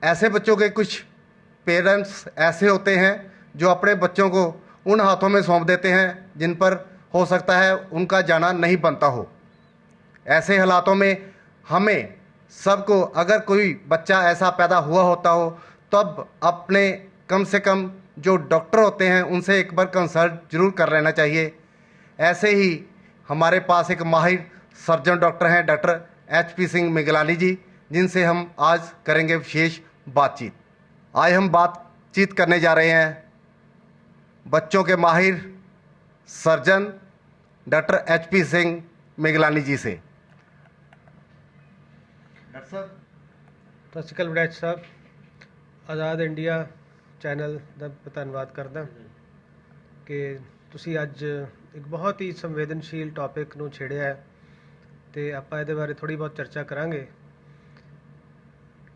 ऐसे बच्चों के कुछ पेरेंट्स ऐसे होते हैं जो अपने बच्चों को उन हाथों में सौंप देते हैं जिन पर हो सकता है उनका जाना नहीं बनता हो। ऐसे हालातों में हमें सबको, अगर कोई बच्चा ऐसा पैदा हुआ होता हो, तब अपने कम से कम जो डॉक्टर होते हैं उनसे एक बार कंसल्ट जरूर कर लेना चाहिए। ऐसे ही हमारे पास एक माहिर सर्जन डॉक्टर हैं, डॉक्टर HP सिंह मिगलानी जी, जिनसे हम आज करेंगे विशेष बातचीत। आज हम बातचीत करने जा रहे हैं बच्चों के माहिर surgeon doctor HP Singh Miglani ji से। डॉक्टर साहब, ਸਤਿ ਸ਼੍ਰੀ ਅਕਾਲ ਵੜੈਚ ਸਾਹਿਬ। ਆਜ਼ਾਦ ਇੰਡੀਆ ਚੈਨਲ ਦਾ ਧੰਨਵਾਦ ਕਰਦਾ ਕਿ ਤੁਸੀਂ ਅੱਜ ਇੱਕ ਬਹੁਤ ਹੀ ਸੰਵੇਦਨਸ਼ੀਲ ਟੌਪਿਕ ਨੂੰ ਛੇੜਿਆ ਹੈ ਤੇ ਆਪਾਂ ਇਹਦੇ ਬਾਰੇ ਥੋੜੀ ਬਹੁਤ ਚਰਚਾ ਕਰਾਂਗੇ।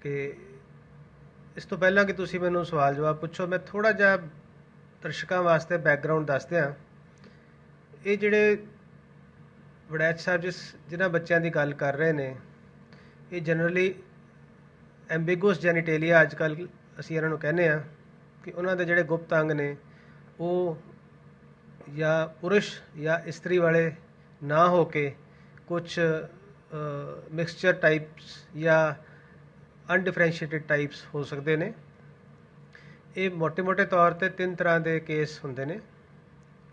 ਕਿ ਇਸ ਤੋਂ ਪਹਿਲਾਂ ਕਿ ਤੁਸੀਂ ਮੈਨੂੰ ਸਵਾਲ ਜਵਾਬ ਪੁੱਛੋ, ਮੈਂ ਥੋੜਾ ਜਿਹਾ ਦਰਸ਼ਕਾਂ ਵਾਸਤੇ ਬੈਕਗਰਾਉਂਡ ਦੱਸ ਦਿਆਂ। ਇਹ ਜਿਹੜੇ ਵੜੈਚ ਸਾਹਿਬ ਜਿਨ੍ਹਾਂ ਬੱਚਿਆਂ ਦੀ ਗੱਲ ਕਰ ਰਹੇ ਨੇ, ਇਹ ਜਨਰਲੀ ਐਂਬੀਗੂਅਸ ਜੈਨੀਟੇਲੀਆ ਅੱਜ ਕੱਲ੍ਹ ਅਸੀਂ ਇਹਨਾਂ ਨੂੰ ਕਹਿੰਦੇ ਹਾਂ ਕਿ ਉਹਨਾਂ ਦੇ ਜਿਹੜੇ ਗੁਪਤ ਅੰਗ ਨੇ ਉਹ ਜਾਂ ਪੁਰਸ਼ ਜਾਂ ਇਸਤਰੀ ਵਾਲੇ ਨਾ ਹੋ ਕੇ ਕੁਛ ਮਿਕਸਚਰ ਟਾਈਪਸ ਜਾਂ ਅਨਡਿਫਰੈਂਸ਼ੀਏਟਿਡ ਟਾਈਪਸ ਹੋ ਸਕਦੇ ਨੇ। ਇਹ ਮੋਟੇ ਤੌਰ 'ਤੇ 3 ਤਰ੍ਹਾਂ ਦੇ ਕੇਸ ਹੁੰਦੇ ਨੇ।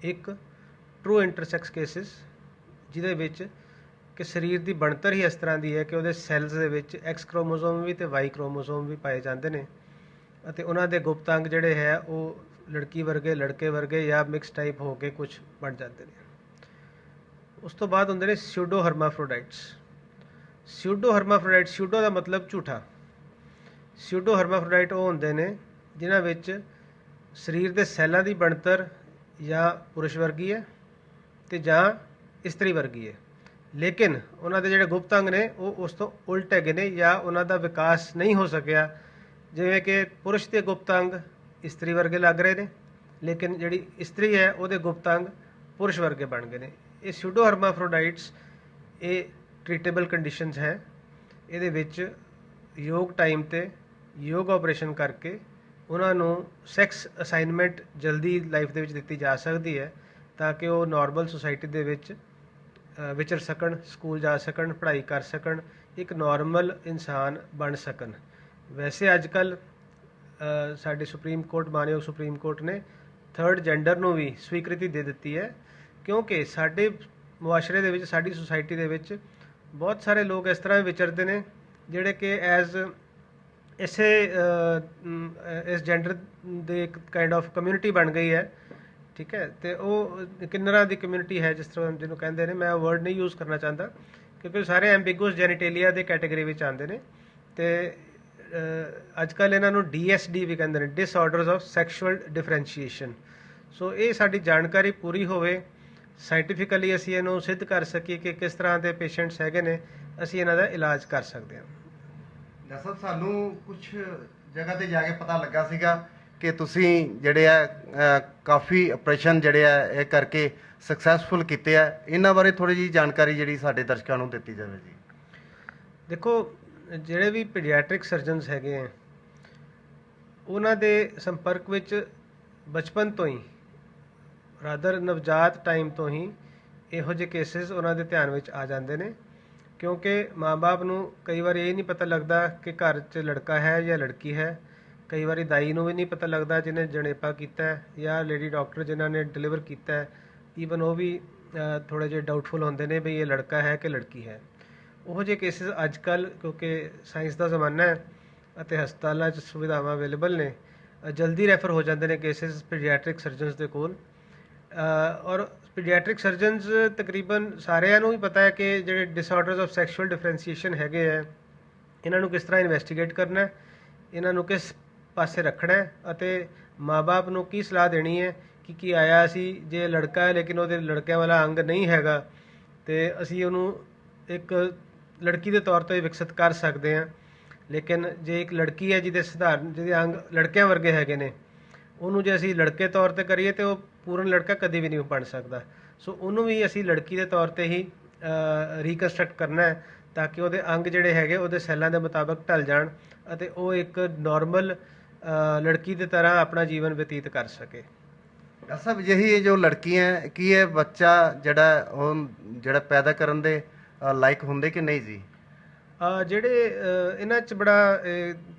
ਇੱਕ ਟਰੂ ਇੰਟਰਸੈਕਸ ਕੇਸਿਸ, ਜਿਹਦੇ ਵਿੱਚ ਕਿ ਸਰੀਰ ਦੀ ਬਣਤਰ ਹੀ ਇਸ ਤਰ੍ਹਾਂ ਦੀ ਹੈ ਕਿ ਉਹਦੇ ਸੈੱਲਸ ਦੇ ਵਿੱਚ X ਕ੍ਰੋਮੋਸੋਮ ਵੀ ਅਤੇ Y ਕ੍ਰੋਮੋਸੋਮ ਵੀ ਪਾਏ ਜਾਂਦੇ ਨੇ ਅਤੇ ਉਹਨਾਂ ਦੇ ਗੁਪਤ ਅੰਗ ਜਿਹੜੇ ਹੈ ਉਹ ਲੜਕੀ ਵਰਗੇ, ਲੜਕੇ ਵਰਗੇ ਜਾਂ ਮਿਕਸ ਟਾਈਪ ਹੋ ਕੇ ਕੁਝ ਬਣ ਜਾਂਦੇ ਨੇ। ਉਸ ਤੋਂ ਬਾਅਦ ਹੁੰਦੇ ਨੇ ਸਿਊਡੋ ਹਰਮਾਫਰੋਡਾਈਟਸ। ਸਿਊਡੋ ਦਾ ਮਤਲਬ ਝੂਠਾ। ਸਿਊਡੋ ਹਰਮਾਫਰੋਡਾਈਟ ਉਹ ਹੁੰਦੇ ਨੇ ਜਿਨ੍ਹਾਂ ਵਿੱਚ ਸਰੀਰ ਦੇ ਸੈੱਲਾਂ ਦੀ ਬਣਤਰ ਜਾਂ ਪੁਰਸ਼ ਵਰਗੀ ਹੈ ਅਤੇ ਜਾਂ ਇਸਤਰੀ ਵਰਗੀ ਹੈ, ਲੇਕਿਨ ਉਹਨਾਂ ਦੇ ਜਿਹੜੇ ਗੁਪਤ ਅੰਗ ਨੇ ਉਹ ਉਸ ਤੋਂ ਉਲਟ ਹੈਗੇ ਨੇ ਜਾਂ ਉਹਨਾਂ ਦਾ ਵਿਕਾਸ ਨਹੀਂ ਹੋ ਸਕਿਆ। ਜਿਵੇਂ ਕਿ ਪੁਰਸ਼ ਦੇ ਗੁਪਤ ਅੰਗ ਇਸਤਰੀ ਵਰਗੇ ਲੱਗ ਰਹੇ ਨੇ, ਲੇਕਿਨ ਜਿਹੜੀ ਇਸਤਰੀ ਹੈ ਉਹਦੇ ਗੁਪਤ ਅੰਗ ਪੁਰਸ਼ ਵਰਗੇ ਬਣ ਗਏ ਨੇ। ਇਹ ਸਿਊਡੋ ਹਰਮਾਫਰੋਡਾਈਟਸ ਇਹ ਟ੍ਰੀਟੇਬਲ ਕੰਡੀਸ਼ਨਸ ਹੈ। ਇਹਦੇ ਵਿੱਚ ਯੋਗ ਟਾਈਮ 'ਤੇ ਯੋਗ ਆਪਰੇਸ਼ਨ ਕਰਕੇ ਉਹਨਾਂ ਨੂੰ ਸੈਕਸ ਅਸਾਈਨਮੈਂਟ ਜਲਦੀ ਲਾਈਫ ਦੇ ਵਿੱਚ ਦਿੱਤੀ ਜਾ ਸਕਦੀ ਹੈ ਤਾਂ ਕਿ ਉਹ ਨਾਰਮਲ ਸੁਸਾਇਟੀ ਦੇ ਵਿੱਚ ਵਿਚਰ ਸਕਣ, ਸਕੂਲ ਜਾ ਸਕਣ, ਪੜ੍ਹਾਈ ਕਰ ਸਕਣ, ਇੱਕ ਨਾਰਮਲ ਇਨਸਾਨ ਬਣ ਸਕਣ। ਵੈਸੇ ਅੱਜ ਕੱਲ੍ਹ ਸਾਡੇ ਸੁਪਰੀਮ ਕੋਰਟ, ਮਾਨਯੋਗ ਸੁਪਰੀਮ ਕੋਰਟ ਨੇ 3rd ਜੈਂਡਰ ਨੂੰ ਵੀ ਸਵੀਕ੍ਰਿਤੀ ਦੇ ਦਿੱਤੀ ਹੈ, ਕਿਉਂਕਿ ਸਾਡੇ ਮੁਆਸ਼ਰੇ ਦੇ ਵਿੱਚ, ਸਾਡੀ ਸੁਸਾਇਟੀ ਦੇ ਵਿੱਚ ਬਹੁਤ ਸਾਰੇ ਲੋਕ ਇਸ ਤਰ੍ਹਾਂ ਵਿਚਰਦੇ ਨੇ ਜਿਹੜੇ ਕਿ ਇਸ ਜੈਂਡਰ ਦੇ ਇੱਕ ਕਾਈਂਡ ਆਫ ਕਮਿਊਨਿਟੀ ਬਣ ਗਈ ਹੈ। ਠੀਕ ਹੈ, ਅਤੇ ਉਹ ਕਿੰਨਰਾਂ ਦੀ ਕਮਿਊਨਿਟੀ ਹੈ, ਜਿਸ ਤਰ੍ਹਾਂ ਜਿਹਨੂੰ ਕਹਿੰਦੇ ਨੇ। ਮੈਂ ਉਹ ਵਰਡ ਨਹੀਂ ਯੂਜ਼ ਕਰਨਾ ਚਾਹੁੰਦਾ ਕਿਉਂਕਿ ਸਾਰੇ ਐਂਬੀਗੂਅਸ ਜੈਨੀਟੇਲੀਆ ਦੇ ਕੈਟੇਗਰੀ ਵਿੱਚ ਆਉਂਦੇ ਨੇ ਅਤੇ ਅੱਜ ਕੱਲ੍ਹ ਇਹਨਾਂ ਨੂੰ DSD ਵੀ ਕਹਿੰਦੇ ਨੇ, ਡਿਸਆਰਡਰਸ ਆਫ ਸੈਕਸ਼ੂਅਲ ਡਿਫਰੈਂਸ਼ੀਏਸ਼ਨ। ਸੋ ਇਹ ਸਾਡੀ ਜਾਣਕਾਰੀ ਪੂਰੀ ਹੋਵੇ, ਸਾਇੰਟੀਫਿਕਲੀ ਅਸੀਂ ਇਹਨੂੰ ਸਿੱਧ ਕਰ ਸਕੀਏ ਕਿ ਕਿਸ ਤਰ੍ਹਾਂ ਦੇ ਪੇਸ਼ੈਂਟਸ ਹੈਗੇ ਨੇ, ਅਸੀਂ ਇਹਨਾਂ ਦਾ ਇਲਾਜ ਕਰ ਸਕਦੇ ਹਾਂ। ਡਾਕਟਰ ਸਾਹਿਬ, ਸਾਨੂੰ ਕੁਝ ਜਗ੍ਹਾ ਤੇ ਜਾ ਕੇ ਪਤਾ ਲੱਗਾ ਸੀਗਾ ਕਿ ਤੁਸੀਂ ਜਿਹੜੇ ਆ ਕਾਫੀ ਆਪਰੇਸ਼ਨ ਜਿਹੜੇ ਆ ਇਹ ਕਰਕੇ ਸਕਸੈਸਫੁਲ ਕੀਤੇ ਆ। ਇਹਨਾਂ ਬਾਰੇ ਥੋੜ੍ਹੀ ਜਿਹੀ ਜਾਣਕਾਰੀ ਜਿਹੜੀ ਸਾਡੇ ਦਰਸ਼ਕਾਂ ਨੂੰ ਦਿੱਤੀ ਜਾਵੇ ਜੀ। ਦੇਖੋ, ਜਿਹੜੇ ਵੀ ਪੀਡੀਆਟ੍ਰਿਕ ਸਰਜਨਸ ਹੈਗੇ ਆ ਉਹਨਾਂ ਦੇ ਸੰਪਰਕ ਵਿੱਚ ਬਚਪਨ ਤੋਂ ਹੀ, ਰਾਦਰ ਨਵਜਾਤ ਟਾਈਮ ਤੋਂ ਹੀ ਇਹੋ ਜਿਹੇ ਕੇਸਿਸ ਉਹਨਾਂ ਦੇ ਧਿਆਨ ਵਿੱਚ ਆ ਜਾਂਦੇ ਨੇ, ਕਿਉਂਕਿ ਮਾਂ-ਬਾਪ ਨੂੰ ਕਈ ਵਾਰ ਇਹ ਨਹੀਂ ਪਤਾ ਲੱਗਦਾ ਕਿ ਘਰ 'ਚ ਲੜਕਾ ਹੈ ਜਾਂ ਲੜਕੀ ਹੈ। ਕਈ ਵਾਰੀ ਦਾਈ ਨੂੰ ਵੀ ਨਹੀਂ ਪਤਾ ਲੱਗਦਾ ਜਿਹਨੇ ਜਣੇਪਾ ਕੀਤਾ ਹੈ, ਜਾਂ ਲੇਡੀ ਡਾਕਟਰ ਜਿਨ੍ਹਾਂ ਨੇ ਡਿਲੀਵਰ ਕੀਤਾ ਹੈ, ਈਵਨ ਉਹ ਵੀ ਥੋੜ੍ਹੇ ਜਿਹੇ ਡਾਊਟਫੁਲ ਹੁੰਦੇ ਨੇ ਵੀ ਇਹ ਲੜਕਾ ਹੈ ਕਿ ਲੜਕੀ ਹੈ। ਉਹੋ ਜਿਹੇ ਕੇਸਿਸ ਅੱਜ ਕੱਲ੍ਹ, ਕਿਉਂਕਿ ਸਾਇੰਸ ਦਾ ਜ਼ਮਾਨਾ ਹੈ ਅਤੇ ਹਸਪਤਾਲਾਂ 'ਚ ਸੁਵਿਧਾਵਾਂ ਅਵੇਲੇਬਲ ਨੇ, ਜਲਦੀ ਰੈਫਰ ਹੋ ਜਾਂਦੇ ਨੇ ਕੇਸਿਸ ਪੀਡੀਆਟ੍ਰਿਕ ਸਰਜਨਸ ਦੇ ਕੋਲ। ਔਰ ਪੀਡੀਆਟ੍ਰਿਕ ਸਰਜਨਸ ਤਕਰੀਬਨ ਸਾਰਿਆਂ ਨੂੰ ਹੀ ਪਤਾ ਹੈ ਕਿ ਜਿਹੜੇ ਡਿਸਆਰਡਰਸ ਆਫ ਸੈਕਸ਼ੂਅਲ ਡਿਫਰੈਂਸ਼ੀਏਸ਼ਨ ਹੈਗੇ ਹੈ, ਇਹਨਾਂ ਨੂੰ ਕਿਸ ਤਰ੍ਹਾਂ ਇਨਵੈਸਟੀਗੇਟ ਕਰਨਾ, ਇਹਨਾਂ ਨੂੰ ਕਿਸ ਪਾਸੇ ਰੱਖਣਾ ਅਤੇ ਮਾਂ-ਬਾਪ ਨੂੰ ਕੀ ਸਲਾਹ ਦੇਣੀ ਹੈ ਕਿ ਕੀ ਆਇਆ ਸੀ ਜੇ ਲੜਕਾ ਹੈ ਲੇਕਿਨ ਉਹਦੇ ਲੜਕਿਆਂ ਵਾਲਾ ਅੰਗ ਨਹੀਂ ਹੈਗਾ ਅਤੇ ਅਸੀਂ ਉਹਨੂੰ ਇੱਕ ਲੜਕੀ ਦੇ ਤੌਰ 'ਤੇ ਵਿਕਸਿਤ ਕਰ ਸਕਦੇ ਹਾਂ। ਲੇਕਿਨ ਜੇ ਇੱਕ ਲੜਕੀ ਹੈ ਜਿਹਦੇ ਅੰਗ ਲੜਕਿਆਂ ਵਰਗੇ ਹੈਗੇ ਨੇ, ਉਹਨੂੰ ਜੇ ਅਸੀਂ ਲੜਕੇ ਤੌਰ 'ਤੇ ਕਰੀਏ ਤਾਂ ਉਹ ਪੂਰਨ ਲੜਕਾ ਕਦੇ ਵੀ ਨਹੀਂ ਬਣ ਸਕਦਾ। ਸੋ ਉਹਨੂੰ ਵੀ ਅਸੀਂ ਲੜਕੀ ਦੇ ਤੌਰ 'ਤੇ ਹੀ ਰੀਕਨਸਟਰਕਟ ਕਰਨਾ ਹੈ ਤਾਂ ਕਿ ਉਹਦੇ ਅੰਗ ਜਿਹੜੇ ਹੈਗੇ ਉਹਦੇ ਸੈੱਲਾਂ ਦੇ ਮੁਤਾਬਕ ਢਲ ਜਾਣ ਅਤੇ ਉਹ ਇੱਕ ਨਾਰਮਲ ਲੜਕੀ ਦੀ ਤਰ੍ਹਾਂ ਆਪਣਾ ਜੀਵਨ ਬਤੀਤ ਕਰ ਸਕੇ। ਡਾਕਟਰ ਸਾਹਿਬ ਯਹੀ ਇਹ ਜੋ ਲੜਕੀਆਂ ਹੈ, ਕੀ ਇਹ ਬੱਚਾ ਜਿਹੜਾ ਉਹ ਜਿਹੜਾ ਪੈਦਾ ਕਰਨ ਦੇ ਲਾਇਕ ਹੁੰਦੇ ਕਿ ਨਹੀਂ ਜੀ? ਜਿਹੜੇ ਇਹਨਾਂ 'ਚ ਬੜਾ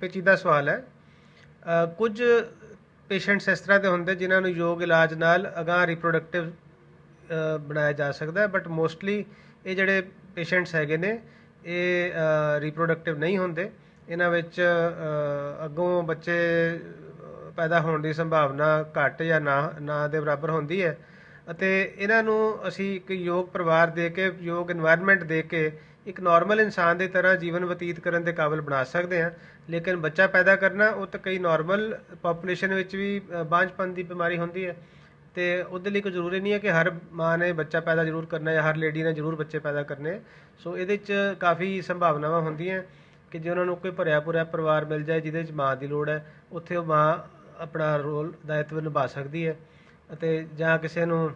ਪੇਚੀਦਾ ਸਵਾਲ ਹੈ। ਕੁਝ ਪੇਸ਼ੈਂਟਸ ਇਸ ਤਰ੍ਹਾਂ ਦੇ ਹੁੰਦੇ ਜਿਨ੍ਹਾਂ ਨੂੰ ਯੋਗ ਇਲਾਜ ਨਾਲ ਅਗਾਂਹ ਰਿਪਰੋਡਕਟਿਵ ਬਣਾਇਆ ਜਾ ਸਕਦਾ, ਬਟ ਮੋਸਟਲੀ ਇਹ ਜਿਹੜੇ ਪੇਸ਼ੈਂਟਸ ਹੈਗੇ ਨੇ ਇਹ ਰਿਪਰੋਡਕਟਿਵ ਨਹੀਂ ਹੁੰਦੇ। ਇਹਨਾਂ ਵਿੱਚ ਅੱਗੋਂ ਬੱਚੇ ਪੈਦਾ ਹੋਣ ਦੀ ਸੰਭਾਵਨਾ ਘੱਟ ਜਾਂ ਨਾ ਦੇ ਬਰਾਬਰ ਹੁੰਦੀ ਹੈ, ਅਤੇ ਇਹਨਾਂ ਨੂੰ ਅਸੀਂ ਇੱਕ ਯੋਗ ਪਰਿਵਾਰ ਦੇ ਕੇ, ਯੋਗ ਇਨਵਾਇਰਨਮੈਂਟ ਦੇ ਕੇ ਇੱਕ ਨਾਰਮਲ ਇਨਸਾਨ ਦੀ ਤਰ੍ਹਾਂ ਜੀਵਨ ਬਤੀਤ ਕਰਨ ਦੇ ਕਾਬਿਲ ਬਣਾ ਸਕਦੇ ਹਾਂ। ਲੇਕਿਨ ਬੱਚਾ ਪੈਦਾ ਕਰਨਾ ਉਹ ਤਾਂ ਕਈ ਨਾਰਮਲ ਪਾਪੂਲੇਸ਼ਨ ਵਿੱਚ ਵੀ ਬਾਂਝਪਨ ਦੀ ਬਿਮਾਰੀ ਹੁੰਦੀ ਹੈ, ਅਤੇ ਉਹਦੇ ਲਈ ਕੋਈ ਜ਼ਰੂਰੀ ਨਹੀਂ ਹੈ ਕਿ ਹਰ ਮਾਂ ਨੇ ਬੱਚਾ ਪੈਦਾ ਜ਼ਰੂਰ ਕਰਨਾ ਜਾਂ ਹਰ ਲੇਡੀ ਨੇ ਜ਼ਰੂਰ ਬੱਚੇ ਪੈਦਾ ਕਰਨੇ। ਸੋ ਇਹਦੇ 'ਚ ਕਾਫੀ ਸੰਭਾਵਨਾਵਾਂ ਹੁੰਦੀਆਂ ਕਿ ਜੇ ਉਹਨਾਂ ਨੂੰ ਕੋਈ ਭਰਿਆ ਭੁਰਿਆ ਪਰਿਵਾਰ ਮਿਲ ਜਾਏ ਜਿਹਦੇ 'ਚ ਮਾਂ ਦੀ ਲੋੜ ਹੈ, ਉੱਥੇ ਉਹ ਮਾਂ ਆਪਣਾ ਰੋਲ ਦਾਇਤਵ ਨਿਭਾ ਸਕਦੀ ਹੈ, ਅਤੇ ਜਾਂ ਕਿਸੇ ਨੂੰ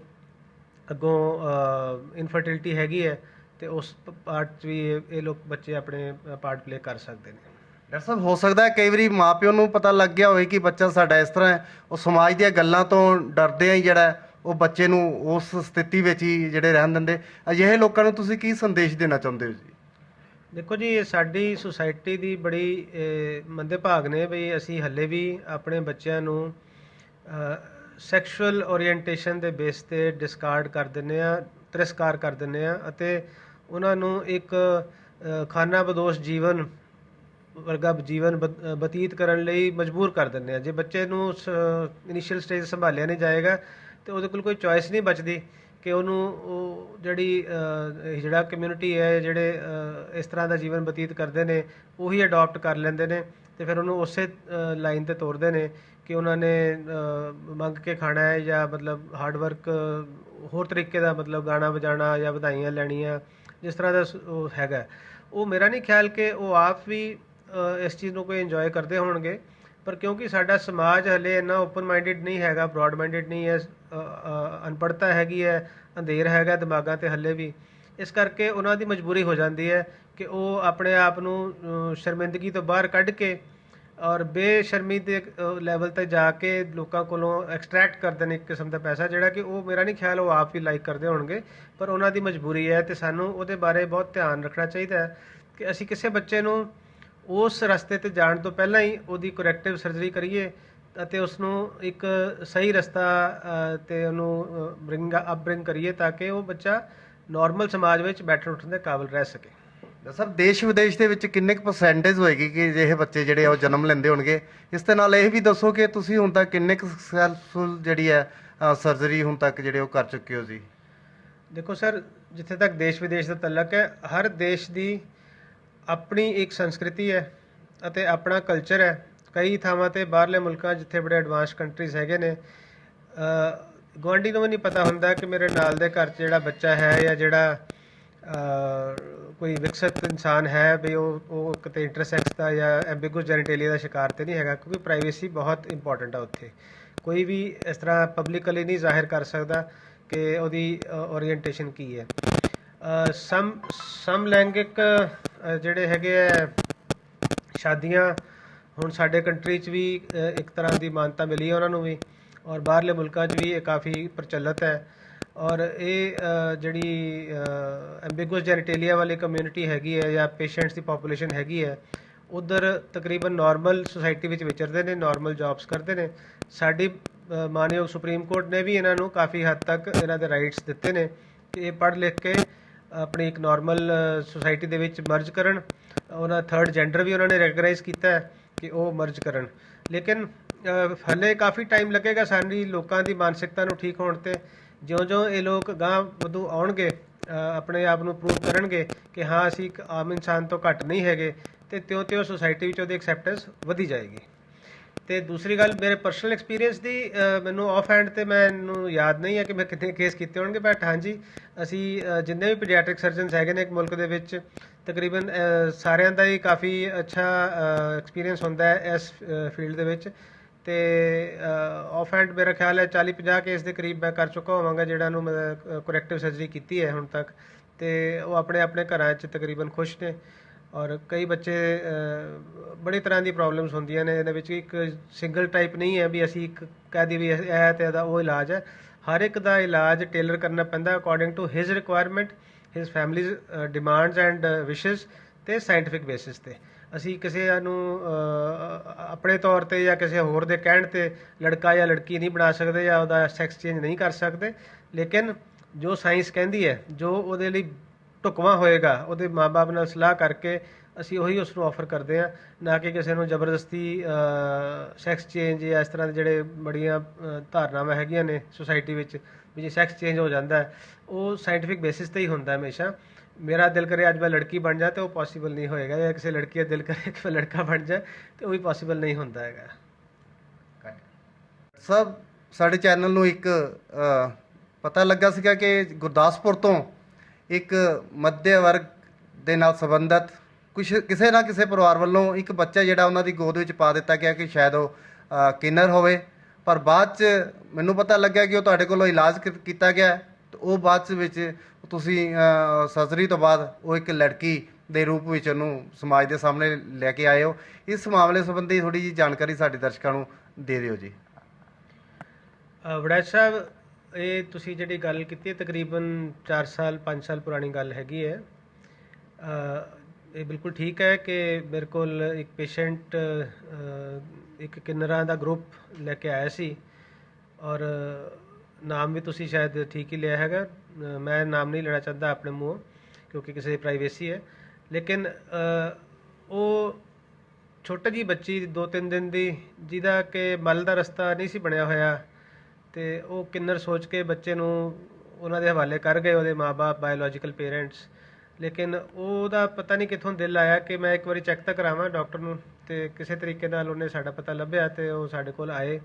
ਅੱਗੋਂ ਇਨਫਰਟੀਲਿਟੀ ਹੈਗੀ ਹੈ ਤੇ ਉਸ ਪਾਰਟ 'ਚ ਵੀ ਇਹ ਲੋਕ ਬੱਚੇ ਆਪਣੇ ਪਾਰਟ ਪਲੇ ਕਰ ਸਕਦੇ ਨੇ। ਡਾਕਟਰ ਸਾਹਿਬ ਹੋ ਸਕਦਾ ਹੈ ਕਈ ਵਾਰੀ ਮਾਪਿਓ ਨੂੰ ਪਤਾ ਲੱਗ ਗਿਆ ਹੋਵੇ ਕਿ ਬੱਚਾ ਸਾਡਾ ਇਸ ਤਰ੍ਹਾਂ ਹੈ, ਉਹ ਸਮਾਜ ਦੀਆਂ ਗੱਲਾਂ ਤੋਂ ਡਰਦੇ ਆ ਹੀ ਜਿਹੜਾ ਉਹ ਬੱਚੇ ਨੂੰ ਉਸ ਸਥਿਤੀ ਵਿੱਚ ਹੀ ਜਿਹੜੇ ਰਹਿਣ ਦਿੰਦੇ। ਅਜਿਹੇ ਲੋਕਾਂ ਨੂੰ ਤੁਸੀਂ ਕੀ ਸੰਦੇਸ਼ ਦੇਣਾ ਚਾਹੁੰਦੇ ਹੋ ਜੀ? ਦੇਖੋ ਜੀ, ਇਹ ਸਾਡੀ ਸੁਸਾਇਟੀ ਦੀ ਬੜੀ ਮੰਦੇ ਭਾਗ ਨੇ ਵੀ ਅਸੀਂ ਹੱਲੇ ਵੀ ਆਪਣੇ ਬੱਚਿਆਂ ਨੂੰ ਸੈਕਸ਼ੂਅਲ ਓਰੀਐਂਟੇਸ਼ਨ ਦੇ ਬੇਸ 'ਤੇ ਡਿਸਕਾਰਡ ਕਰ ਦਿੰਦੇ ਹਾਂ, ਤਿਰਸਕਾਰ ਕਰ ਦਿੰਦੇ ਹਾਂ, ਅਤੇ ਉਹਨਾਂ ਨੂੰ ਇੱਕ ਖਾਨਾਬਦੋਸ਼ ਜੀਵਨ ਵਰਗਾ ਜੀਵਨ ਬਤੀਤ ਕਰਨ ਲਈ ਮਜਬੂਰ ਕਰ ਦਿੰਦੇ ਹਾਂ। ਜੇ ਬੱਚੇ ਨੂੰ ਉਸ ਇਨੀਸ਼ੀਅਲ ਸਟੇਜ ਸੰਭਾਲਿਆ ਨਹੀਂ ਜਾਏਗਾ ਤਾਂ ਉਹਦੇ ਕੋਲ ਕੋਈ ਚੋਇਸ ਨਹੀਂ ਬਚਦੀ ਕਿ ਉਹਨੂੰ ਉਹ ਜਿਹੜਾ ਕਮਿਊਨਿਟੀ ਹੈ, ਜਿਹੜੇ ਇਸ ਤਰ੍ਹਾਂ ਦਾ ਜੀਵਨ ਬਤੀਤ ਕਰਦੇ ਨੇ ਉਹੀ ਅਡਾਪਟ ਕਰ ਲੈਂਦੇ ਨੇ, ਅਤੇ ਫਿਰ ਉਹਨੂੰ ਉਸੇ ਲਾਈਨ 'ਤੇ ਤੋਰਦੇ ਨੇ ਕਿ ਉਹਨਾਂ ਨੇ ਮੰਗ ਕੇ ਖਾਣਾ ਹੈ ਜਾਂ ਮਤਲਬ ਹਾਰਡ ਵਰਕ ਹੋਰ ਤਰੀਕੇ ਦਾ, ਮਤਲਬ ਗਾਣਾ ਵਜਾਣਾ ਜਾਂ ਵਧਾਈਆਂ ਲੈਣੀਆਂ, ਜਿਸ ਤਰ੍ਹਾਂ ਦਾ ਉਹ ਹੈਗਾ। ਉਹ ਮੇਰਾ ਨਹੀਂ ਖਿਆਲ ਕਿ ਉਹ ਆਪ ਵੀ ਇਸ ਚੀਜ਼ ਨੂੰ ਕੋਈ ਇੰਜੋਏ ਕਰਦੇ ਹੋਣਗੇ, ਪਰ ਕਿਉਂਕਿ ਸਾਡਾ ਸਮਾਜ ਹਲੇ ਇੰਨਾ ਓਪਨ ਮਾਈਂਡਡ ਨਹੀਂ ਹੈਗਾ, ਬਰੋਡ ਮਾਈਂਡਡ ਨਹੀਂ ਹੈ, ਅਨਪੜ੍ਹਤਾ ਹੈਗੀ ਹੈ, ਅੰਧੇਰ ਹੈਗਾ ਦਿਮਾਗਾਂ 'ਤੇ ਹਲੇ ਵੀ, ਇਸ ਕਰਕੇ ਉਹਨਾਂ ਦੀ ਮਜਬੂਰੀ ਹੋ ਜਾਂਦੀ ਹੈ ਕਿ ਉਹ ਆਪਣੇ ਆਪ ਨੂੰ ਸ਼ਰਮਿੰਦਗੀ ਤੋਂ ਬਾਹਰ ਕੱਢ ਕੇ ਔਰ ਬੇਸ਼ਰਮੀ ਦੇ ਲੈਵਲ 'ਤੇ ਜਾ ਕੇ ਲੋਕਾਂ ਕੋਲੋਂ ਐਕਸਟਰੈਕਟ ਕਰਦੇ ਨੇ ਇੱਕ ਕਿਸਮ ਦਾ ਪੈਸਾ, ਜਿਹੜਾ ਕਿ ਉਹ ਮੇਰਾ ਨਹੀਂ ਖਿਆਲ ਉਹ ਆਪ ਵੀ ਲਾਈਕ ਕਰਦੇ ਹੋਣਗੇ, ਪਰ ਉਹਨਾਂ ਦੀ ਮਜਬੂਰੀ ਹੈ। ਅਤੇ ਸਾਨੂੰ ਉਹਦੇ ਬਾਰੇ ਬਹੁਤ ਧਿਆਨ ਰੱਖਣਾ ਚਾਹੀਦਾ ਹੈ ਕਿ ਅਸੀਂ ਕਿਸੇ ਬੱਚੇ ਨੂੰ ਉਸ ਰਸਤੇ 'ਤੇ ਜਾਣ ਤੋਂ ਪਹਿਲਾਂ ਹੀ ਉਹਦੀ ਕਰੈਕਟਿਵ ਸਰਜਰੀ ਕਰੀਏ ਅਤੇ ਉਸ ਨੂੰ ਇੱਕ ਸਹੀ ਰਸਤਾ 'ਤੇ ਉਹਨੂੰ ਅਪਬ੍ਰਿੰਗ ਕਰੀਏ ਤਾਂ ਕਿ ਉਹ ਬੱਚਾ ਨਾਰਮਲ ਸਮਾਜ ਵਿੱਚ ਬੈਠਣ ਉੱਠਣ ਦੇ ਕਾਬਿਲ ਰਹਿ ਸਕੇ। ਸਰ ਦੇਸ਼ ਵਿਦੇਸ਼ ਦੇ ਵਿੱਚ ਕਿੰਨੇ ਕੁ ਪਰਸੈਂਟੇਜ ਹੋਏਗੀ ਕਿ ਅਜਿਹੇ ਬੱਚੇ ਜਿਹੜੇ ਆ ਉਹ ਜਨਮ ਲੈਂਦੇ ਹੋਣਗੇ? ਇਸ ਦੇ ਨਾਲ ਇਹ ਵੀ ਦੱਸੋ ਕਿ ਤੁਸੀਂ ਹੁਣ ਤੱਕ ਕਿੰਨੇ ਕੁ ਸਕਸੈਸਫੁਲ ਜਿਹੜੀ ਹੈ ਸਰਜਰੀ ਹੁਣ ਤੱਕ ਜਿਹੜੇ ਉਹ ਕਰ ਚੁੱਕੇ ਹੋ ਜੀ? ਦੇਖੋ ਸਰ, ਜਿੱਥੇ ਤੱਕ ਦੇਸ਼ ਵਿਦੇਸ਼ ਦਾ ਤਲਕ ਹੈ, ਹਰ ਦੇਸ਼ ਦੀ ਆਪਣੀ ਇੱਕ ਸੰਸਕ੍ਰਿਤੀ ਹੈ ਅਤੇ ਆਪਣਾ ਕਲਚਰ ਹੈ। ਕਈ ਥਾਵਾਂ 'ਤੇ ਬਾਹਰਲੇ ਮੁਲਕਾਂ ਜਿੱਥੇ ਬੜੇ ਐਡਵਾਂਸ ਕੰਟਰੀਜ਼ ਹੈਗੇ ਨੇ, ਗੁਆਂਢੀ ਨੂੰ ਵੀ ਨਹੀਂ ਪਤਾ ਹੁੰਦਾ ਕਿ ਮੇਰੇ ਨਾਲ ਦੇ ਘਰ 'ਚ ਜਿਹੜਾ ਬੱਚਾ ਹੈ ਜਾਂ ਜਿਹੜਾ ਕੋਈ ਵਿਕਸਿਤ ਇਨਸਾਨ ਹੈ ਵੀ ਉਹ ਕਿਤੇ ਇੰਟਰਸੈਕਸ ਦਾ ਜਾਂ ਐਂਬੀਗੂਅਸ ਜੈਨੀਟੇਲੀਆ ਦਾ ਸ਼ਿਕਾਰ ਤੇ ਨਹੀਂ ਹੈਗਾ, ਕਿਉਂਕਿ ਪ੍ਰਾਈਵੇਸੀ ਬਹੁਤ ਇੰਪੋਰਟੈਂਟ ਆ ਉੱਥੇ। ਕੋਈ ਵੀ ਇਸ ਤਰ੍ਹਾਂ ਪਬਲਿਕਲੀ ਨਹੀਂ ਜ਼ਾਹਿਰ ਕਰ ਸਕਦਾ ਕਿ ਉਹਦੀ ਓਰੀਐਂਟੇਸ਼ਨ ਕੀ ਹੈ। ਸਮਲੈਂਗਿਕ ਜਿਹੜੇ ਹੈਗੇ ਆ ਸ਼ਾਦੀਆਂ, ਹੁਣ ਸਾਡੇ ਕੰਟਰੀ 'ਚ ਵੀ ਇੱਕ ਤਰ੍ਹਾਂ ਦੀ ਮਾਨਤਾ ਮਿਲੀ ਹੈ ਉਹਨਾਂ ਨੂੰ ਵੀ, ਔਰ ਬਾਹਰਲੇ ਮੁਲਕਾਂ 'ਚ ਵੀ ਇਹ ਕਾਫੀ ਪ੍ਰਚਲਿਤ ਹੈ। ਔਰ ਇਹ ਜਿਹੜੀ ਐਂਬੀਗੂਅਸ ਜੈਨੀਟੇਲੀਆ ਵਾਲੀ ਕਮਿਊਨਿਟੀ ਹੈਗੀ ਹੈ ਜਾਂ ਪੇਸ਼ੈਂਟਸ ਦੀ ਪਾਪੂਲੇਸ਼ਨ ਹੈਗੀ ਹੈ, ਉੱਧਰ ਤਕਰੀਬਨ ਨਾਰਮਲ ਸੁਸਾਇਟੀ ਵਿੱਚ ਵਿਚਰਦੇ ਨੇ, ਨਾਰਮਲ ਜੌਬਸ ਕਰਦੇ ਨੇ। ਸਾਡੀ ਮਾਨਯੋਗ ਸੁਪਰੀਮ ਕੋਰਟ ਨੇ ਵੀ ਇਹਨਾਂ ਨੂੰ ਕਾਫੀ ਹੱਦ ਤੱਕ ਇਹਨਾਂ ਦੇ ਰਾਈਟਸ ਦਿੱਤੇ ਨੇ ਕਿ ਇਹ ਪੜ੍ਹ ਲਿਖ ਕੇ ਆਪਣੀ ਇੱਕ ਨਾਰਮਲ ਸੁਸਾਇਟੀ ਦੇ ਵਿੱਚ ਮਰਜ ਕਰਨ। ਉਹਨਾਂ ਥਰਡ ਜੈਂਡਰ ਵੀ ਉਹਨਾਂ ਨੇ ਰੈਕਗਨਾਈਜ਼ ਕੀਤਾ ਹੈ ਕਿ ਉਹ ਮਰਜ ਕਰਨ, ਲੇਕਿਨ ਹਲੇ ਕਾਫੀ ਟਾਈਮ ਲੱਗੇਗਾ ਸਾਡੀ ਲੋਕਾਂ ਦੀ ਮਾਨਸਿਕਤਾ ਨੂੰ ਠੀਕ ਹੋਣ 'ਤੇ। ਜਿਉਂ-ਜਿਉਂ ਇਹ ਲੋਕ ਗਾਂਹ ਵਧੂ ਆਉਣਗੇ, ਆਪਣੇ ਆਪ ਨੂੰ ਪ੍ਰੂਵ ਕਰਨਗੇ ਕਿ ਹਾਂ ਅਸੀਂ ਇੱਕ ਆਮ ਇਨਸਾਨ ਤੋਂ ਘੱਟ ਨਹੀਂ ਹੈਗੇ, ਅਤੇ ਤਿਉਂ-ਤਿਉਂ ਸੁਸਾਇਟੀ ਵਿੱਚ ਉਹਦੀ ਐਕਸੈਪਟੈਂਸ ਵਧੀ ਜਾਏਗੀ। ਅਤੇ ਦੂਸਰੀ ਗੱਲ, ਮੇਰੇ ਪਰਸਨਲ ਐਕਸਪੀਰੀਅੰਸ ਦੀ ਮੈਨੂੰ ਆਫ ਹੈਂਡ 'ਤੇ ਮੈਨੂੰ ਯਾਦ ਨਹੀਂ ਹੈ ਕਿ ਮੈਂ ਕਿੰਨੇ ਕੇਸ ਕੀਤੇ ਹੋਣਗੇ, ਬਟ ਹਾਂਜੀ ਅਸੀਂ ਜਿੰਨੇ ਵੀ ਪੀਡੀਆਟ੍ਰਿਕ ਸਰਜਨਸ ਹੈਗੇ ਨੇ ਇੱਕ ਮੁਲਕ ਦੇ ਵਿੱਚ, ਤਕਰੀਬਨ ਸਾਰਿਆਂ ਦਾ ਹੀ ਕਾਫੀ ਅੱਛਾ ਐਕਸਪੀਰੀਅੰਸ ਹੁੰਦਾ ਹੈ ਇਸ ਫੀਲਡ ਦੇ ਵਿੱਚ। ਅਤੇ ਆਫ ਹੈਂਡ ਮੇਰਾ ਖਿਆਲ ਹੈ 40-50 ਕੇਸ ਦੇ ਕਰੀਬ ਮੈਂ ਕਰ ਚੁੱਕਾ ਹੋਵਾਂਗਾ ਜਿਹੜਾ ਨੂੰ ਮੈਂ ਕਰੈਕਟਿਵ ਸਰਜਰੀ ਕੀਤੀ ਹੈ ਹੁਣ ਤੱਕ, ਅਤੇ ਉਹ ਆਪਣੇ ਆਪਣੇ ਘਰਾਂ 'ਚ ਤਕਰੀਬਨ ਖੁਸ਼ ਨੇ। ਔਰ ਕਈ ਬੱਚੇ ਬੜੀ ਤਰ੍ਹਾਂ ਦੀ ਪ੍ਰੋਬਲਮਸ ਹੁੰਦੀਆਂ ਨੇ। ਇਹਦੇ ਵਿੱਚ ਇੱਕ ਸਿੰਗਲ ਟਾਈਪ ਨਹੀਂ ਹੈ ਵੀ ਅਸੀਂ ਇੱਕ ਕਹਿ ਦਈਏ ਵੀ ਇਹ ਤੇ ਇਹਦਾ ਉਹ ਇਲਾਜ ਹੈ। ਹਰ ਇੱਕ ਦਾ ਇਲਾਜ ਟੇਲਰ ਕਰਨਾ ਪੈਂਦਾ according to his requirement, his families demands and ਵਿਸ਼ੇਸ ਤੇ ਸਾਇੰਟੀਫਿਕ ਬੇਸਿਸ ਤੇ। ਅਸੀਂ ਕਿਸੇ ਨੂੰ ਆਪਣੇ ਤੌਰ ਤੇ ਜਾਂ ਕਿਸੇ ਹੋਰ ਦੇ ਕਹਿਣ ਤੇ ਲੜਕਾ ਜਾਂ ਲੜਕੀ ਨਹੀਂ ਬਣਾ ਸਕਦੇ ਜਾਂ ਉਹਦਾ ਸੈਕਸ ਚੇਂਜ ਨਹੀਂ ਕਰ ਸਕਦੇ, ਲੇਕਿਨ ਜੋ ਸਾਇੰਸ ਕਹਿੰਦੀ ਹੈ, ਜੋ ਉਹਦੇ ਲਈ ਢੁਕਵਾਂ ਹੋਏਗਾ, ਉਹਦੇ ਮਾਂ-ਬਾਪ ਨਾਲ ਸਲਾਹ ਕਰਕੇ ਅਸੀਂ ਉਹੀ ਉਸ ਨੂੰ ਆਫਰ ਕਰਦੇ ਹਾਂ, ਨਾ ਕਿ ਕਿਸੇ ਨੂੰ ਜ਼ਬਰਦਸਤੀ ਸੈਕਸ ਚੇਂਜ ਜਾਂ ਇਸ ਤਰ੍ਹਾਂ ਦੇ ਜਿਹੜੇ ਬੜੀਆਂ ਧਾਰਨਾਵਾਂ ਹੈਗੀਆਂ ਨੇ ਸੁਸਾਇਟੀ ਵਿੱਚ ਵੀ ਜੇ ਸੈਕਸ ਚੇਂਜ ਹੋ ਜਾਂਦਾ ਹੈ, ਉਹ ਸਾਇੰਟੀਫਿਕ ਬੇਸਿਸ ਤੇ ਹੀ ਹੁੰਦਾ ਹਮੇਸ਼ਾ। ਮੇਰਾ ਦਿਲ ਕਰੇ ਅੱਜ ਮੈਂ ਲੜਕੀ ਬਣ ਜਾ ਤੇ ਉਹ ਪੋਸੀਬਲ ਨਹੀਂ ਹੋਏਗਾ, ਜਾਂ ਕਿਸੇ ਲੜਕੀ ਦਾ ਦਿਲ ਕਰੇ ਕਿ ਮੈਂ ਲੜਕਾ ਬਣ ਜਾ ਤੇ ਉਹ ਵੀ ਪੋਸੀਬਲ ਨਹੀਂ ਹੁੰਦਾ ਹੈਗਾ। ਸਭ ਸਾਡੇ ਚੈਨਲ ਨੂੰ ਇੱਕ ਪਤਾ ਲੱਗਾ ਸੀਗਾ ਕਿ ਗੁਰਦਾਸਪੁਰ ਤੋਂ ਇੱਕ ਮੱਧਿਆ ਵਰਗ ਦੇ ਨਾਲ ਸੰਬੰਧਿਤ ਕਿਸੇ ਨਾ ਕਿਸੇ ਪਰਿਵਾਰ ਵੱਲੋਂ ਇੱਕ ਬੱਚਾ ਜਿਹੜਾ ਉਹਨਾਂ ਦੀ ਗੋਦ ਵਿੱਚ ਪਾ ਦਿੱਤਾ ਗਿਆ ਕਿ ਸ਼ਾਇਦ ਉਹ ਕਿੰਨਰ ਹੋਵੇ, ਪਰ ਬਾਅਦ 'ਚ ਮੈਨੂੰ ਪਤਾ ਲੱਗਿਆ ਕਿ ਉਹ ਤੁਹਾਡੇ ਕੋਲੋਂ ਇਲਾਜ ਕੀਤਾ ਗਿਆ ਤੇ ਉਹ ਬਾਅਦ 'ਚ ਵਿੱਚ ਤੁਸੀਂ ਸਰਜਰੀ ਤੋਂ ਬਾਅਦ ਉਹ ਇੱਕ ਲੜਕੀ ਦੇ ਰੂਪ ਵਿੱਚ ਉਹਨੂੰ ਸਮਾਜ ਦੇ ਸਾਹਮਣੇ ਲੈ ਕੇ ਆਏ ਹੋ। ਇਸ ਮਾਮਲੇ ਸੰਬੰਧੀ ਥੋੜ੍ਹੀ ਜਿਹੀ ਜਾਣਕਾਰੀ ਸਾਡੇ ਦਰਸ਼ਕਾਂ ਨੂੰ ਦੇ ਦਿਓ ਜੀ। ਵੜੈਚ ਸਾਹਿਬ, ਇਹ ਤੁਸੀਂ ਜਿਹੜੀ ਗੱਲ ਕੀਤੀ ਤਕਰੀਬਨ 4 ਸਾਲ 5 ਸਾਲ ਪੁਰਾਣੀ ਗੱਲ ਹੈਗੀ ਹੈ। ਇਹ ਬਿਲਕੁਲ ਠੀਕ ਹੈ ਕਿ ਮੇਰੇ ਕੋਲ ਇੱਕ ਪੇਸ਼ੈਂਟ ਇੱਕ ਕਿੰਨਰਾਂ ਦਾ ਗਰੁੱਪ ਲੈ ਕੇ ਆਇਆ ਸੀ, ਔਰ ਨਾਮ ਵੀ ਤੁਸੀਂ ਸ਼ਾਇਦ ਠੀਕ ਹੀ ਲਿਆ ਹੈਗਾ। ਮੈਂ ਨਾਮ ਨਹੀਂ ਲੈਣਾ ਚਾਹੁੰਦਾ ਆਪਣੇ ਮੂੰਹੋਂ ਕਿਉਂਕਿ ਕਿਸੇ ਦੀ ਪ੍ਰਾਈਵੇਸੀ ਹੈ, ਲੇਕਿਨ ਉਹ ਛੋਟੀ ਜਿਹੀ ਬੱਚੀ 2-3 ਦਿਨ ਦੀ ਜਿਹਦਾ ਕਿ ਮਲ ਦਾ ਰਸਤਾ ਨਹੀਂ ਸੀ ਬਣਿਆ ਹੋਇਆ, ਤੇ ਉਹ ਕਿੰਨਰ ਸੋਚ ਕੇ ਬੱਚੇ ਨੂੰ ਉਹਨਾਂ ਦੇ ਹਵਾਲੇ ਕਰ ਗਏ ਉਹਦੇ ਮਾਂ-ਬਾਪ, ਬਾਇਓਲੋਜੀਕਲ ਪੇਰੈਂਟਸ। ਲੇਕਿਨ ਉਹਦਾ ਪਤਾ ਨਹੀਂ ਕਿੱਥੋਂ ਦਿਲ ਆਇਆ ਕਿ ਮੈਂ ਇੱਕ ਵਾਰੀ ਚੈੱਕ ਤਾਂ ਕਰਾਵਾਂ ਡਾਕਟਰ ਨੂੰ, ਤੇ ਕਿਸੇ ਤਰੀਕੇ ਨਾਲ ਉਹਨੇ ਸਾਡਾ ਪਤਾ ਲੱਭਿਆ ਤੇ ਉਹ ਸਾਡੇ ਕੋਲ ਆਏ।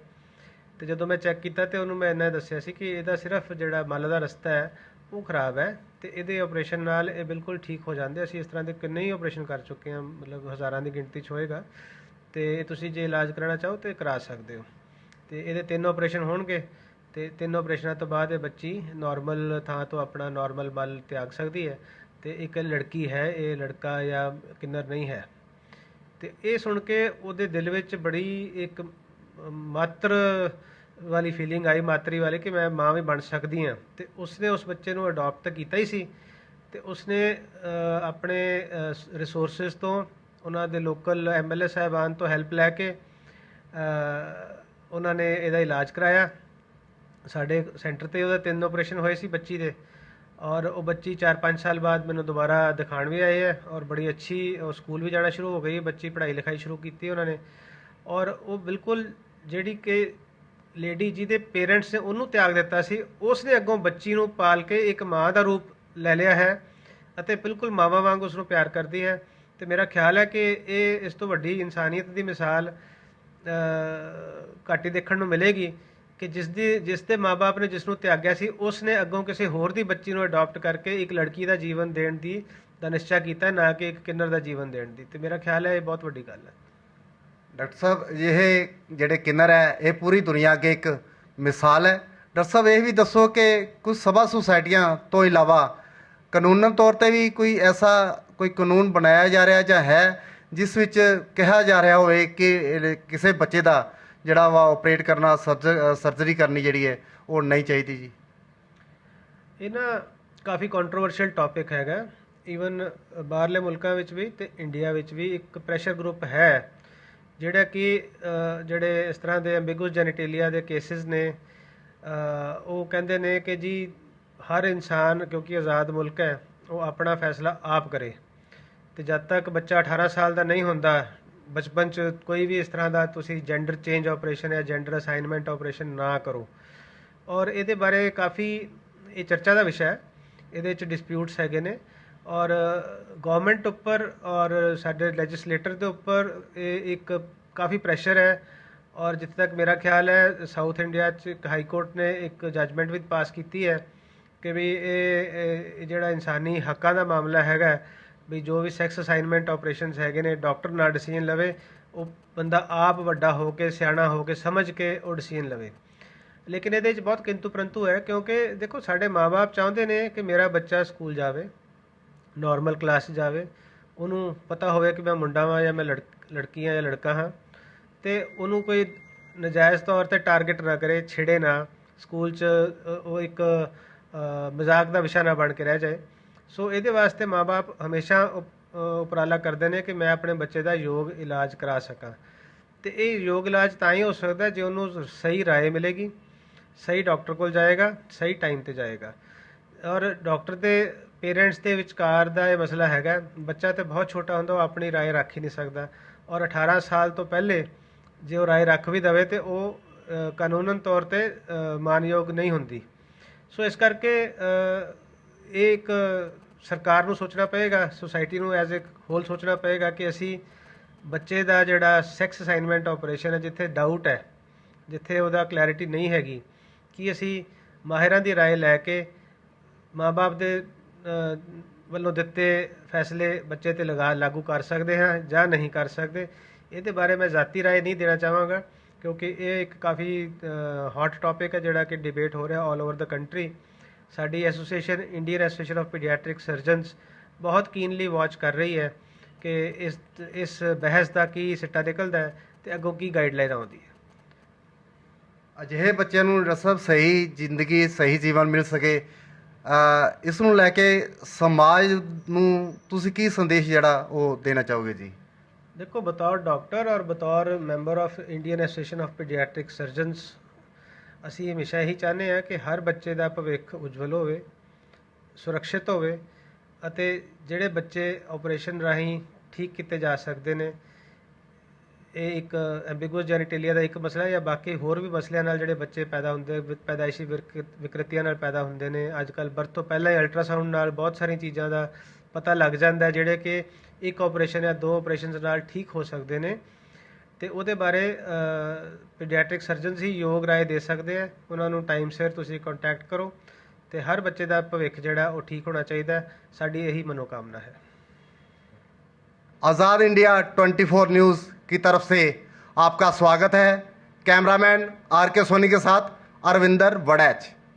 ਤੇ ਜਦੋਂ ਮੈਂ ਚੈੱਕ ਕੀਤਾ ਤੇ ਉਹਨੂੰ ਮੈਂ ਇੰਨਾ ਦੱਸਿਆ ਸੀ ਕਿ ਇਹਦਾ ਸਿਰਫ ਜਿਹੜਾ ਮਲ ਦਾ ਰਸਤਾ ਹੈ ਉਹ ਖਰਾਬ ਹੈ ਤੇ ਇਹਦੇ ਆਪਰੇਸ਼ਨ ਨਾਲ ਇਹ ਬਿਲਕੁਲ ਠੀਕ ਹੋ ਜਾਂਦੇ। ਅਸੀਂ ਇਸ ਤਰ੍ਹਾਂ ਦੇ ਕਿੰਨੇ ਹੀ ਆਪਰੇਸ਼ਨ ਕਰ ਚੁੱਕੇ ਹਾਂ, ਮਤਲਬ ਹਜ਼ਾਰਾਂ ਦੀ ਗਿਣਤੀ 'ਚ ਹੋਏਗਾ, ਤੇ ਤੁਸੀਂ ਜੇ ਇਲਾਜ ਕਰਾਉਣਾ ਚਾਹੋ ਤੇ ਕਰਾ ਸਕਦੇ ਹੋ। ਤੇ ਇਹਦੇ 3 ਆਪਰੇਸ਼ਨ ਹੋਣਗੇ ਤੇ 3 ਆਪਰੇਸ਼ਨਾਂ ਤੋਂ ਬਾਅਦ ਇਹ ਬੱਚੀ ਨਾਰਮਲ ਥਾਂ ਤੋਂ ਆਪਣਾ ਨਾਰਮਲ ਮਲ ਤਿਆਗ ਸਕਦੀ ਹੈ ਤੇ ਇੱਕ ਲੜਕੀ ਹੈ, ਇਹ ਲੜਕਾ ਜਾਂ ਕਿੰਨਰ ਨਹੀਂ ਹੈ। ਤੇ ਇਹ ਸੁਣ ਕੇ ਉਹਦੇ ਦਿਲ ਵਿੱਚ ਬੜੀ ਇੱਕ ਮਾਤਰ ਵਾਲੀ ਫੀਲਿੰਗ ਆਈ, ਮਾਤਰੀ ਵਾਲੀ, ਕਿ ਮੈਂ ਮਾਂ ਵੀ ਬਣ ਸਕਦੀ ਹਾਂ। ਤੇ ਉਸਨੇ ਉਸ ਬੱਚੇ ਨੂੰ ਅਡਾਪਟ ਤਾਂ ਕੀਤਾ ਹੀ ਸੀ, ਤੇ ਉਸਨੇ ਆਪਣੇ ਰਿਸੋਰਸਿਸ ਤੋਂ, ਉਹਨਾਂ ਦੇ ਲੋਕਲ MLA ਸਾਹਿਬਾਨ ਤੋਂ ਹੈਲਪ ਲੈ ਕੇ ਉਹਨਾਂ ਨੇ ਇਹਦਾ ਇਲਾਜ ਕਰਾਇਆ। ਸਾਡੇ ਸੈਂਟਰ 'ਤੇ ਉਹਦਾ 3 ਆਪਰੇਸ਼ਨ ਹੋਏ ਸੀ ਬੱਚੀ ਦੇ, ਔਰ ਉਹ ਬੱਚੀ 4-5 ਸਾਲ ਬਾਅਦ ਮੈਨੂੰ ਦੁਬਾਰਾ ਦਿਖਾਉਣ ਵੀ ਆਏ ਹੈ, ਔਰ ਬੜੀ ਅੱਛੀ ਉਹ ਸਕੂਲ ਵੀ ਜਾਣਾ ਸ਼ੁਰੂ ਹੋ ਗਈ, ਬੱਚੀ ਪੜ੍ਹਾਈ ਲਿਖਾਈ ਸ਼ੁਰੂ ਕੀਤੀ ਉਹਨਾਂ ਨੇ। ਔਰ ਉਹ ਬਿਲਕੁਲ ਜਿਹੜੀ ਕਿ ਲੇਡੀ ਜਿਹਦੇ ਪੇਰੈਂਟਸ ਨੇ ਉਹਨੂੰ ਤਿਆਗ ਦਿੱਤਾ ਸੀ, ਉਸ ਨੇ ਅੱਗੋਂ ਬੱਚੀ ਨੂੰ ਪਾਲ ਕੇ ਇੱਕ ਮਾਂ ਦਾ ਰੂਪ ਲੈ ਲਿਆ ਹੈ ਅਤੇ ਬਿਲਕੁਲ ਮਾਵਾਂ ਵਾਂਗ ਉਸ ਨੂੰ ਪਿਆਰ ਕਰਦੀ ਹੈ। ਤੇ ਮੇਰਾ ਖਿਆਲ ਹੈ ਕਿ ਇਹ ਇਸ ਤੋਂ ਵੱਡੀ ਇਨਸਾਨੀਅਤ ਦੀ ਮਿਸਾਲ ਘੱਟ ਹੀ ਦੇਖਣ ਨੂੰ ਮਿਲੇਗੀ ਕਿ ਜਿਸ ਦੇ ਮਾਂ-ਬਾਪ ਨੇ ਜਿਸ ਨੂੰ ਤਿਆਗਿਆ ਸੀ, ਉਸ ਨੇ ਅੱਗੋਂ ਕਿਸੇ ਹੋਰ ਦੀ ਬੱਚੀ ਨੂੰ ਅਡਾਪਟ ਕਰਕੇ ਇੱਕ ਲੜਕੀ ਦਾ ਜੀਵਨ ਦੇਣ ਦਾ ਨਿਸ਼ਚਾ ਕੀਤਾ, ਨਾ ਕਿ ਇੱਕ ਕਿੰਨਰ ਦਾ ਜੀਵਨ ਦੇਣ ਦੀ। ਤੇ ਮੇਰਾ ਖਿਆਲ ਹੈ ਇਹ ਬਹੁਤ ਵੱਡੀ ਗੱਲ ਹੈ। ਡਾਕਟਰ ਸਾਹਿਬ, ਇਹ ਜਿਹੜੇ ਕਿੰਨਰ ਹੈ ਇਹ ਪੂਰੀ ਦੁਨੀਆ ਅੱਗੇ ਇੱਕ ਮਿਸਾਲ ਹੈ। ਡਾਕਟਰ ਸਾਹਿਬ, ਇਹ ਵੀ ਦੱਸੋ ਕਿ ਕੁਝ ਸਭਾ ਸੁਸਾਇਟੀਆਂ ਤੋਂ ਇਲਾਵਾ ਕਾਨੂੰਨਨ ਤੌਰ 'ਤੇ ਵੀ ਕੋਈ ਐਸਾ ਕੋਈ ਕਾਨੂੰਨ ਬਣਾਇਆ ਜਾ ਰਿਹਾ ਜਾਂ ਹੈ ਜਿਸ ਵਿੱਚ ਕਿਹਾ ਜਾ ਰਿਹਾ ਹੋਵੇ ਕਿ ਕਿਸੇ ਬੱਚੇ ਦਾ ਜਿਹੜਾ ਵਾ ਆਪਰੇਟ ਕਰਨਾ, ਸਰਜਰੀ ਕਰਨੀ ਜਿਹੜੀ ਹੈ ਉਹ ਨਹੀਂ ਚਾਹੀਦੀ ਜੀ? ਇਹ ਨਾ ਕਾਫੀ ਕੰਟਰੋਵਰਸ਼ੀਅਲ ਟੌਪਿਕ ਹੈਗਾ। ਈਵਨ ਬਾਹਰਲੇ ਮੁਲਕਾਂ ਵਿੱਚ ਵੀ ਤੇ ਇੰਡੀਆ ਵਿੱਚ ਵੀ ਇੱਕ ਪ੍ਰੈਸ਼ਰ ਗਰੁੱਪ ਹੈ ਜਿਹੜਾ ਕਿ ਜਿਹੜੇ ਇਸ ਤਰ੍ਹਾਂ ਦੇ ਐਂਬੀਗੂਅਸ ਜੈਨੀਟੇਲੀਆ ਦੇ ਕੇਸਿਸ ਨੇ, ਉਹ ਕਹਿੰਦੇ ਨੇ ਕਿ ਜੀ ਹਰ ਇਨਸਾਨ, ਕਿਉਂਕਿ ਆਜ਼ਾਦ ਮੁਲਕ ਹੈ, ਉਹ ਆਪਣਾ ਫੈਸਲਾ ਆਪ ਕਰੇ। ਤੇ ਜਦ ਤੱਕ ਬੱਚਾ 18 ਸਾਲ ਦਾ ਨਹੀਂ ਹੁੰਦਾ, ਬਚਪਨ 'ਚ ਕੋਈ ਵੀ ਇਸ ਤਰ੍ਹਾਂ ਦਾ ਤੁਸੀਂ ਜੈਂਡਰ ਚੇਂਜ ਆਪਰੇਸ਼ਨ ਜਾਂ ਜੈਂਡਰ ਅਸਾਈਨਮੈਂਟ ਆਪਰੇਸ਼ਨ ਨਾ ਕਰੋ। ਔਰ ਇਹਦੇ ਬਾਰੇ ਕਾਫੀ ਇਹ ਚਰਚਾ ਦਾ ਵਿਸ਼ਾ ਹੈ, ਇਹਦੇ 'ਚ ਡਿਸਪਿਊਟਸ ਹੈਗੇ ਨੇ, ਔਰ ਗਵਰਨਮੈਂਟ ਉੱਪਰ ਔਰ ਸਾਡੇ ਲੈਜਿਸਲੇਟਰ ਦੇ ਉੱਪਰ ਇਹ ਇੱਕ ਕਾਫੀ ਪ੍ਰੈਸ਼ਰ ਹੈ। ਔਰ ਜਿੱਥੇ ਤੱਕ ਮੇਰਾ ਖਿਆਲ ਹੈ, ਸਾਊਥ ਇੰਡੀਆ 'ਚ ਇੱਕ ਹਾਈ ਕੋਰਟ ਨੇ ਇੱਕ ਜੱਜਮੈਂਟ ਵੀ ਪਾਸ ਕੀਤੀ ਹੈ ਕਿ ਵੀ ਇਹ ਜਿਹੜਾ ਇਨਸਾਨੀ ਹੱਕਾਂ ਦਾ ਮਾਮਲਾ ਹੈਗਾ, ਵੀ ਜੋ ਵੀ ਸੈਕਸ ਅਸਾਈਨਮੈਂਟ ਆਪਰੇਸ਼ਨਸ ਹੈਗੇ ਨੇ, ਡਾਕਟਰ ਨਾ ਡਿਸੀਜਨ ਲਵੇ, ਉਹ ਬੰਦਾ ਆਪ ਵੱਡਾ ਹੋ ਕੇ, ਸਿਆਣਾ ਹੋ ਕੇ, ਸਮਝ ਕੇ ਉਹ ਡਿਸੀਜਨ ਲਵੇ। ਲੇਕਿਨ ਇਹਦੇ 'ਚ ਬਹੁਤ ਕਿੰਤੂ ਪਰੰਤੂ ਹੈ, ਕਿਉਂਕਿ ਦੇਖੋ ਸਾਡੇ ਮਾਂ-ਬਾਪ ਚਾਹੁੰਦੇ ਨੇ ਕਿ ਮੇਰਾ ਬੱਚਾ ਸਕੂਲ ਜਾਵੇ, ਨਾਰਮਲ ਕਲਾਸ 'ਚ ਜਾਵੇ, ਉਹਨੂੰ ਪਤਾ ਹੋਵੇ ਕਿ ਮੈਂ ਮੁੰਡਾ ਵਾਂ ਜਾਂ ਮੈਂ ਲੜਕੀ ਹਾਂ ਜਾਂ ਲੜਕਾ ਹਾਂ, ਤੇ ਉਹਨੂੰ ਕੋਈ ਨਜਾਇਜ਼ ਤੌਰ ਤੇ ਟਾਰਗੇਟ ਨਾ ਕਰੇ, ਛੇੜੇ ਨਾ ਸਕੂਲ 'ਚ। ਉਹ ਇੱਕ ਮਜ਼ਾਕ ਦਾ ਵਿਸ਼ਾ ਨਾ ਬਣ ਕੇ ਰਹਿ ਜਾਏ। ਸੋ ਇਹਦੇ ਵਾਸਤੇ ਮਾਂ-ਬਾਪ ਹਮੇਸ਼ਾ ਉਪਰਾਲਾ ਕਰਦੇ ਨੇ ਕਿ ਮੈਂ ਆਪਣੇ ਬੱਚੇ ਦਾ ਯੋਗ ਇਲਾਜ ਕਰਾ ਸਕਾਂ। ਤੇ ਇਹ ਯੋਗ ਇਲਾਜ ਤਾਂ ਹੀ ਹੋ ਸਕਦਾ ਜੇ ਉਹਨੂੰ ਸਹੀ ਰਾਏ ਮਿਲੇਗੀ, ਸਹੀ ਡਾਕਟਰ ਕੋਲ ਜਾਏਗਾ, ਸਹੀ ਟਾਈਮ ਤੇ ਜਾਏਗਾ। ਔਰ ਡਾਕਟਰ ਤੇ ਪੇਰੈਂਟਸ ਦੇ ਵਿਚਕਾਰ ਦਾ ਇਹ ਮਸਲਾ ਹੈਗਾ। ਬੱਚਾ ਤੇ ਬਹੁਤ ਛੋਟਾ ਹੁੰਦਾ, ਉਹ ਆਪਣੀ ਰਾਏ ਰੱਖ ਹੀ ਨਹੀਂ ਸਕਦਾ। ਔਰ 18 ਸਾਲ ਤੋਂ ਪਹਿਲੇ ਜੇ ਉਹ ਰਾਏ ਰੱਖ ਵੀ ਦੇਵੇ ਤੇ ਉਹ ਕਾਨੂੰਨਨ ਤੌਰ ਤੇ ਮਾਨਯੋਗ ਨਹੀਂ ਹੁੰਦੀ। ਸੋ ਇਸ ਕਰਕੇ ਇਹ ਇੱਕ ਸਰਕਾਰ ਨੂੰ ਸੋਚਣਾ ਪਏਗਾ, ਸੁਸਾਇਟੀ ਨੂੰ ਐਜ਼ ਏ ਹੋਲ ਸੋਚਣਾ ਪਏਗਾ ਕਿ ਅਸੀਂ ਬੱਚੇ ਦਾ ਜਿਹੜਾ ਸੈਕਸ ਅਸਾਈਨਮੈਂਟ ਆਪਰੇਸ਼ਨ ਹੈ, ਜਿੱਥੇ ਡਾਊਟ ਹੈ, ਜਿੱਥੇ ਉਹਦਾ ਕਲੈਰਿਟੀ ਨਹੀਂ ਹੈਗੀ, ਕਿ ਅਸੀਂ ਮਾਹਿਰਾਂ ਦੀ ਰਾਏ ਲੈ ਕੇ ਮਾਂ-ਬਾਪ ਦੇ ਵੱਲੋਂ ਦਿੱਤੇ ਫੈਸਲੇ ਬੱਚੇ ਤੇ ਲਾਗੂ ਕਰ ਸਕਦੇ ਹਾਂ ਜਾਂ ਨਹੀਂ ਕਰ ਸਕਦੇ। ਇਹਦੇ ਬਾਰੇ ਮੈਂ ਜ਼ਾਤੀ ਰਾਏ ਨਹੀਂ ਦੇਣਾ ਚਾਹਾਂਗਾ, ਕਿਉਂਕਿ ਇਹ ਇੱਕ ਕਾਫੀ ਹੌਟ ਟੌਪਿਕ ਹੈ ਜਿਹੜਾ ਕਿ ਡਿਬੇਟ ਹੋ ਰਿਹਾ ਆਲ ਓਵਰ ਦਾ ਕੰਟਰੀ। ਸਾਡੀ association, Indian association of paediatric surgeons, ਬਹੁਤ ਕੀਨਲੀ ਵਾਚ ਕਰ ਰਹੀ ਹੈ ਕਿ ਇਸ ਬਹਿਸ ਦਾ ਕੀ ਸਿੱਟਾ ਨਿਕਲਦਾ ਹੈ ਤੇ ਅੱਗੋਂ ਕੀ ਗਾਈਡਲਾਈਨ ਆਉਂਦੀ ਹੈ। ਅਜਿਹੇ ਬੱਚਿਆਂ ਨੂੰ ਜਿਹੜਾ ਸਭ ਸਹੀ ਜ਼ਿੰਦਗੀ, ਸਹੀ ਜੀਵਨ ਮਿਲ ਸਕੇ, ਇਸ ਨੂੰ ਲੈ ਕੇ ਸਮਾਜ ਨੂੰ ਤੁਸੀਂ ਕੀ ਸੰਦੇਸ਼ ਜਿਹੜਾ ਉਹ ਦੇਣਾ ਚਾਹੋਗੇ ਜੀ? ਦੇਖੋ, ਬਤੌਰ ਡਾਕਟਰ ਔਰ ਬਤੌਰ member of Indian association of paediatric surgeons, ਅਸੀਂ ਹਮੇਸ਼ਾ ਇਹੀ ਚਾਹੁੰਦੇ ਹਾਂ ਕਿ ਹਰ ਬੱਚੇ ਦਾ ਭਵਿੱਖ ਉਜਵਲ ਹੋਵੇ, ਸੁਰੱਖਿਅਤ ਹੋਵੇ, ਅਤੇ ਜਿਹੜੇ ਬੱਚੇ ਆਪਰੇਸ਼ਨ ਰਾਹੀਂ ਠੀਕ ਕੀਤੇ ਜਾ ਸਕਦੇ ਨੇ, ਇਹ ਇੱਕ ਐਂਬੀਗੂਅਸ ਜੈਨੀਟੇਲੀਆ ਦਾ ਇੱਕ ਮਸਲਾ ਜਾਂ ਬਾਕੀ ਹੋਰ ਵੀ ਮਸਲਿਆਂ ਨਾਲ ਜਿਹੜੇ ਬੱਚੇ ਪੈਦਾ ਹੁੰਦੇ, ਪੈਦਾਇਸ਼ੀ ਵਿਕ੍ਰਿਤੀਆਂ ਨਾਲ ਪੈਦਾ ਹੁੰਦੇ ਨੇ। ਅੱਜ ਕੱਲ੍ਹ ਬਰਥ ਤੋਂ ਪਹਿਲਾਂ ਹੀ ਅਲਟਰਾਸਾਊਂਡ ਨਾਲ ਬਹੁਤ ਸਾਰੀਆਂ ਚੀਜ਼ਾਂ ਦਾ ਪਤਾ ਲੱਗ ਜਾਂਦਾ, ਜਿਹੜੇ ਕਿ ਇੱਕ ਆਪਰੇਸ਼ਨ ਜਾਂ 2 ਆਪਰੇਸ਼ਨਸ ਨਾਲ ਠੀਕ ਹੋ ਸਕਦੇ ਨੇ। ਤੇ ਉਹਦੇ ਬਾਰੇ ਪੀਡੀਆਟ੍ਰਿਕ ਸਰਜਨਸ ਹੀ ਯੋਗ ਰਾਏ ਦੇ ਸਕਦੇ ਆ। ਉਹਨਾਂ ਨੂੰ ਟਾਈਮ ਸਿਰ ਤੁਸੀਂ ਕੰਟੈਕਟ ਕਰੋ ਤੇ ਹਰ ਬੱਚੇ ਦਾ ਭਵਿੱਖ ਜਿਹੜਾ ਉਹ ਠੀਕ ਹੋਣਾ ਚਾਹੀਦਾ। ਸਾਡੀ ਇਹੀ ਮਨੋਕਾਮਨਾ है। आज़ाद इंडिया 24 न्यूज़ की तरफ से आपका स्वागत है। कैमरामैन आर के सोनी के साथ अरविंदर वड़ैच।